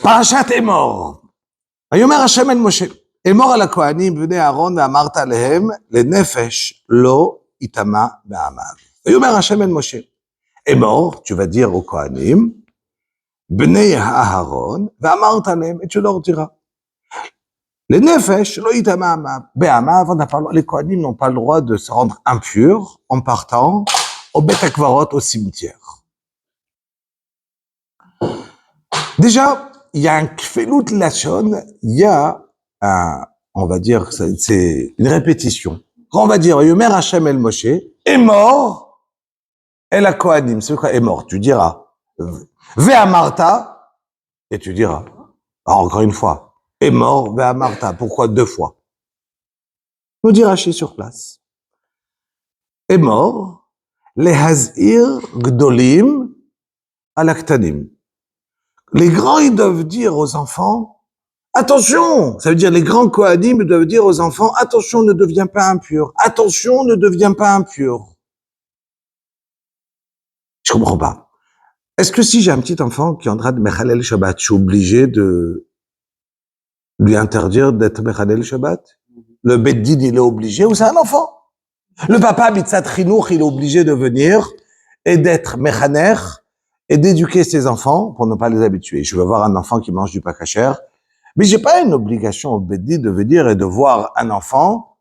Parashat Emor. ויאמר השם אל משה, אמור על הכהנים בני אהרון ואמרת עליהם, לנפש לא יטמע בעמיו. ויאמר השם אל משה, אמור, tu vas dire aux כהנים, בני אהרון, ואמרת עליהם, et tu leur diras. לנפש לא יטמע בעמיו, les כהנים n'ont pas le droit de se rendre impurs en partant au beth הקברות, au cimetière. Déjà, il y a un kfelut lachon, il y a un, on va dire, c'est une répétition. Quand on va dire, Yomer Hashem el Moshe, est mort, et la Kohanim, c'est quoi est mort, tu diras, Ve'amarta, et tu diras, encore une fois, est mort, Ve'amarta, pourquoi deux fois? Nous dit Rashi sur place. Est mort, les hazir gdolim alaktanim. Les grands, ils doivent dire aux enfants, attention, ça veut dire les grands Kohanim doivent dire aux enfants, attention, ne deviens pas impur, attention, ne deviens pas impur. Je comprends pas. Est-ce que si j'ai un petit enfant qui est en train de Mechalel Shabbat, je suis obligé de lui interdire d'être Mechalel Shabbat? Le Beddin, il est obligé, ou c'est un enfant? Le papa Mitzat Chinour, il est obligé de venir et d'être Mechaner, et d'éduquer ses enfants pour ne pas les habituer. Je veux voir un enfant qui mange du pas kasher, mais j'ai pas une obligation au Beddin de venir et de voir un enfant.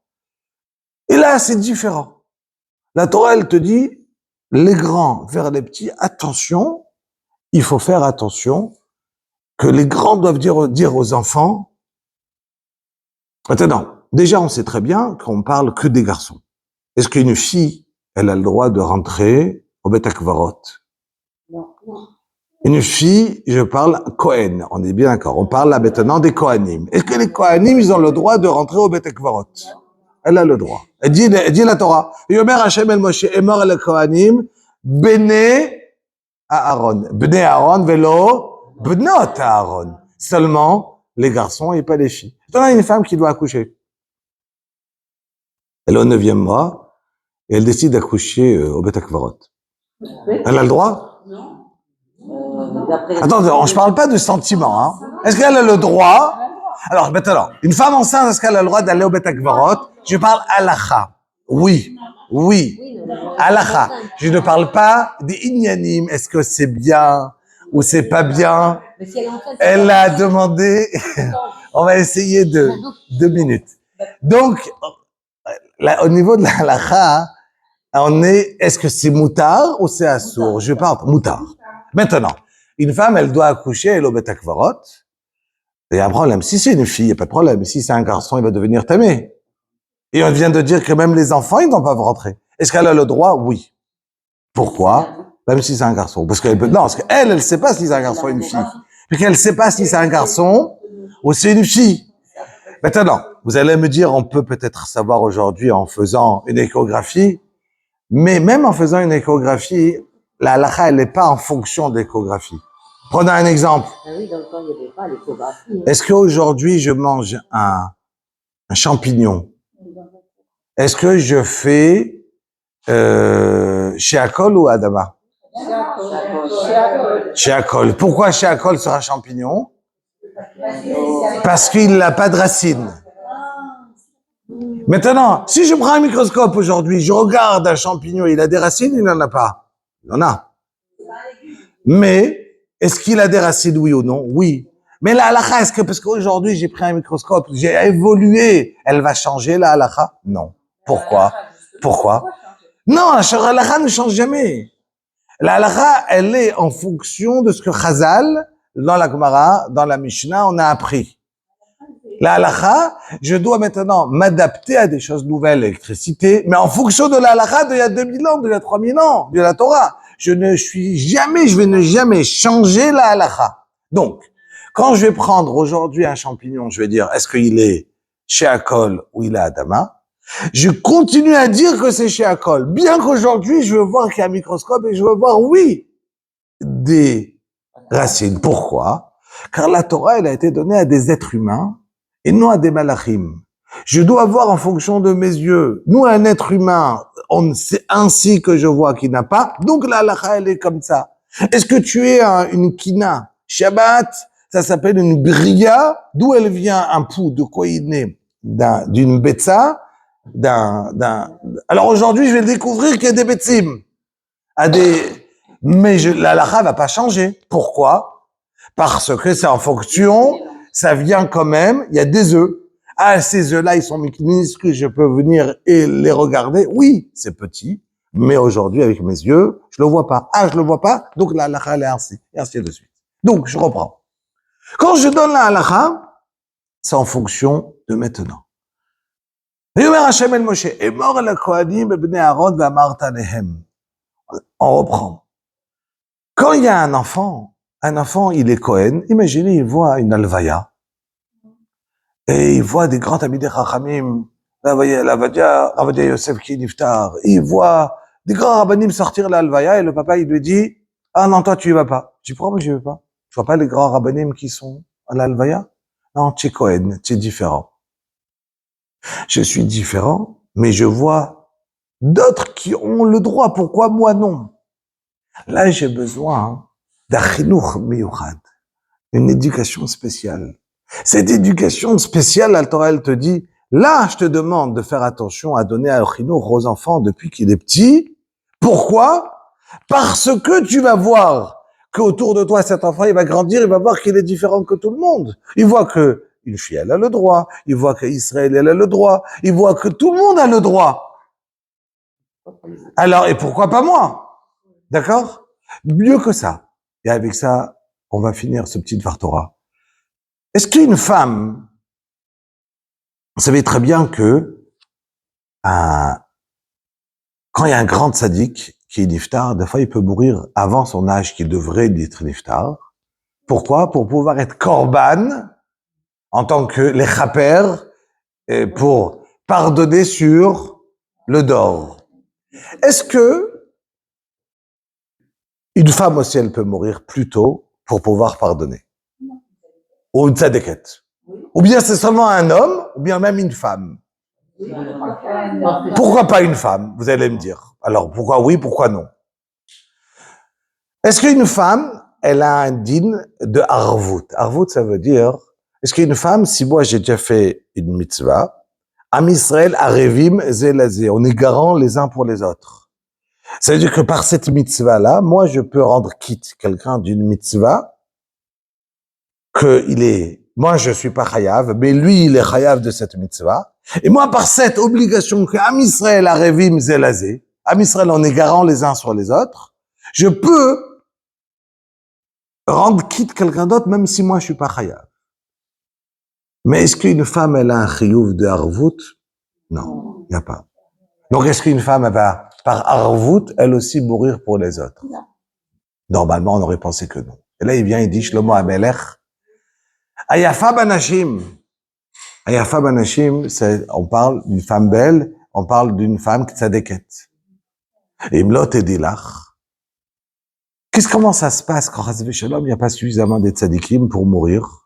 Et là, c'est différent. La Torah, elle te dit, les grands vers les petits, attention, il faut faire attention que les grands doivent dire aux enfants. Maintenant, déjà, on sait très bien qu'on parle que des garçons. Est-ce qu'une fille, elle a le droit de rentrer au Beth Akvarot? Une fille, je parle Kohen, on est bien d'accord. On parle là maintenant des Kohanim. Est-ce que les Kohanim, ils ont le droit de rentrer au Beth Akvarot? Elle a le droit. Elle dit la Torah. Yomer Hashem el Moshe, emor el Kohanim, bene Aaron. Bene Aaron, velo, bnot Aaron. Seulement les garçons et pas les filles. On a une femme qui doit accoucher. Elle est au 9e mois, et elle décide d'accoucher au Beth Akvarot. Elle a le droit? Attends, je parle pas de sentiment, hein. Est-ce qu'elle a le droit? Alors, maintenant, une femme enceinte, est-ce qu'elle a le droit d'aller au Beth Akvarot? Je parle halacha. Oui. Halacha. Je ne parle pas des inyanim. Est-ce que c'est bien ou c'est pas bien? Elle a demandé, on va essayer 2 minutes. Donc, là, au niveau de la halacha, on est, est-ce que c'est moutard ou c'est assour? Je parle moutard. Maintenant, une femme, elle doit accoucher, elle est au Beth Akvarot. Il y a un problème. Si c'est une fille, il n'y a pas de problème. Si c'est un garçon, il va devenir tamé. Et on vient de dire que même les enfants, ils n'ont pas rentrer. Est-ce qu'elle a le droit? Oui. Pourquoi? Même si c'est un garçon. Parce qu'elle peut, non, parce qu'elle, elle sait pas si c'est un garçon ou une fille. Puis qu'elle sait pas si c'est un garçon ou c'est une fille. Maintenant, vous allez me dire, on peut peut-être savoir aujourd'hui en faisant une échographie, mais même en faisant une échographie, la halakha, elle n'est pas en fonction de l'échographie. Prenons un exemple. Oui, dans le temps, il n'y avait pas l'échographie. Est-ce qu'aujourd'hui, je mange un champignon? Est-ce que je fais Sheakol ou Adama? Sheakol. Pourquoi Sheakol sera champignon? Parce qu'il n'a pas de racines. Maintenant, si je prends un microscope aujourd'hui, je regarde un champignon, il a des racines, il n'en a pas. Il en a. Mais, est-ce qu'il a des racines, oui ou non? Oui. Mais la halakha, est-ce que, parce qu'aujourd'hui, j'ai pris un microscope, j'ai évolué, elle va changer la halakha? Non. Pourquoi? Non, la halakha ne change jamais. La halakha, elle est en fonction de ce que Chazal, dans la Gemara, dans la Mishnah, on a appris. La halakha, je dois maintenant m'adapter à des choses nouvelles, l'électricité, mais en fonction de la halakha d'il y a 2000 ans, d'il y a 3000 ans, de la Torah. Je vais ne jamais changer la halakha. Donc, quand je vais prendre aujourd'hui un champignon, je vais dire, est-ce qu'il est Sheakol ou il est Adama? Je continue à dire que c'est Sheakol. Bien qu'aujourd'hui, je veux voir qu'il y a un microscope et je veux voir, oui, des racines. Pourquoi? Car la Torah, elle a été donnée à des êtres humains et non à des malachim. Je dois voir en fonction de mes yeux. Nous, un être humain, c'est ainsi que je vois qu'il n'a pas. Donc la halakha, elle est comme ça. Est-ce que tu es une kina? Shabbat, ça s'appelle une bria. D'où elle vient un pou? De quoi il naît? D'une betsa, Alors aujourd'hui, je vais découvrir qu'il y a des betsim. Mais la halakha va pas changer. Pourquoi? Parce que c'est en fonction, ça vient quand même, il y a des œufs. Ah, ces œufs-là, ils sont minuscules, je peux venir et les regarder. Oui, c'est petit, mais aujourd'hui, avec mes yeux, je le vois pas. Ah, je le vois pas, donc la halakha, elle est ainsi, et ainsi de suite. Donc, je reprends. Quand je donne la halakha, c'est en fonction de maintenant. On reprend. Quand il y a un enfant, il est Cohen, imaginez, il voit une alvaya, et il voit des grands amis des Chachamim, Ravadia Yosef qui est niftar, il voit des grands rabbanim sortir l'alvaya, et le papa, il lui dit, ah non, toi, tu y vas pas. Tu dis, pourquoi moi, je y vais pas? Tu vois pas les grands rabbanim qui sont à l'alvaya? Non, tu es Cohen, tu es différent. Je suis différent, mais je vois d'autres qui ont le droit, pourquoi moi non? Là, j'ai besoin d'un chinuch miyuchad, une éducation spéciale. Cette éducation spéciale, la Torah, elle te dit, là, je te demande de faire attention à donner un chinuch aux enfants depuis qu'il est petit. Pourquoi? Parce que tu vas voir qu'autour de toi, cet enfant, il va grandir, il va voir qu'il est différent que tout le monde. Il voit que une fille, elle a le droit. Il voit qu'Israël, elle a le droit. Il voit que tout le monde a le droit. Alors, et pourquoi pas moi? D'accord? Mieux que ça. Et avec ça, on va finir ce petit Dvar Torah. Est-ce qu'une femme, vous savez très bien que quand il y a un grand tzaddik qui est niftar, des fois il peut mourir avant son âge qui devrait être niftar. Pourquoi? Pour pouvoir être korban en tant que les chaper, pour pardonner sur le dor. Est-ce que une femme aussi, elle peut mourir plus tôt pour pouvoir pardonner? Ou une tzaddiket? Ou bien c'est seulement un homme, ou bien même une femme? Pourquoi pas une femme, vous allez me dire? Alors, pourquoi oui, pourquoi non? Est-ce qu'une femme, elle a un din de harvout? Harvout, ça veut dire, est-ce qu'une femme, si moi j'ai déjà fait une mitzvah, Am Israël, Arevim, Zelazé, on est garants les uns pour les autres. Ça veut dire que par cette mitzvah-là, moi je peux rendre quitte quelqu'un d'une mitzvah, moi je suis pas chayav, mais lui il est chayav de cette mitzvah. Et moi par cette obligation que Am Israël, Arevim, Zelazé, Am Israël, on est garants les uns sur les autres, je peux rendre quitte quelqu'un d'autre, même si moi je suis pas chayav. Mais est-ce qu'une femme, elle a un chiyuv de harvout? Non, il n'y a pas. Donc est-ce qu'une femme, elle va, par harvout, elle aussi mourir pour les autres? Normalement, on aurait pensé que non. Et là, il vient, il dit, Shlomo Amelech, Ayafa Banashim. Ayafa Banashim, on parle d'une femme belle, on parle d'une femme tzadeket. Imlot et Dilach. Comment ça se passe quand Chas v'Shalom, il n'y a pas suffisamment de tzadikim pour mourir?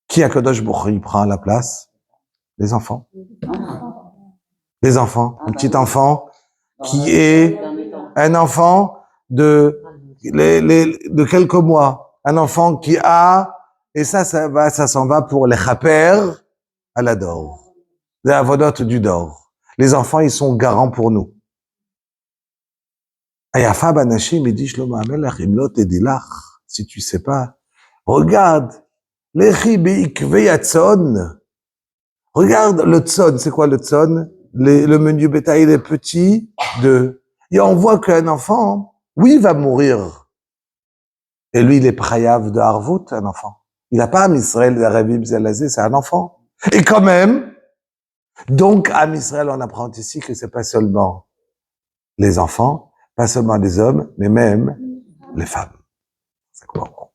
Qui a Kadosh Baruch Hu prend la place? Les enfants. Les enfants. Un petit enfant qui est un enfant de quelques mois. Un enfant qui a, et ça s'en va pour les chaper à la dor. Les avodotes du dor. Les enfants, ils sont garants pour nous. Ayafa Banashim, il dit Shlomo Amelech, Imlot et Dilach, si tu sais pas, regarde, Lechi beikve yatzon. Regarde le tzon, c'est quoi le tzon? Le menu bétail, il est petit, et on voit qu'un enfant, oui, il va mourir. Et lui, il est prayav de harvout, un enfant. Il n'a pas Am Israël de Ravim Zelazé, c'est un enfant. Et quand même, donc, Am Israël, on apprend ici que c'est pas seulement les enfants, pas seulement les hommes, mais même les femmes. C'est quoi?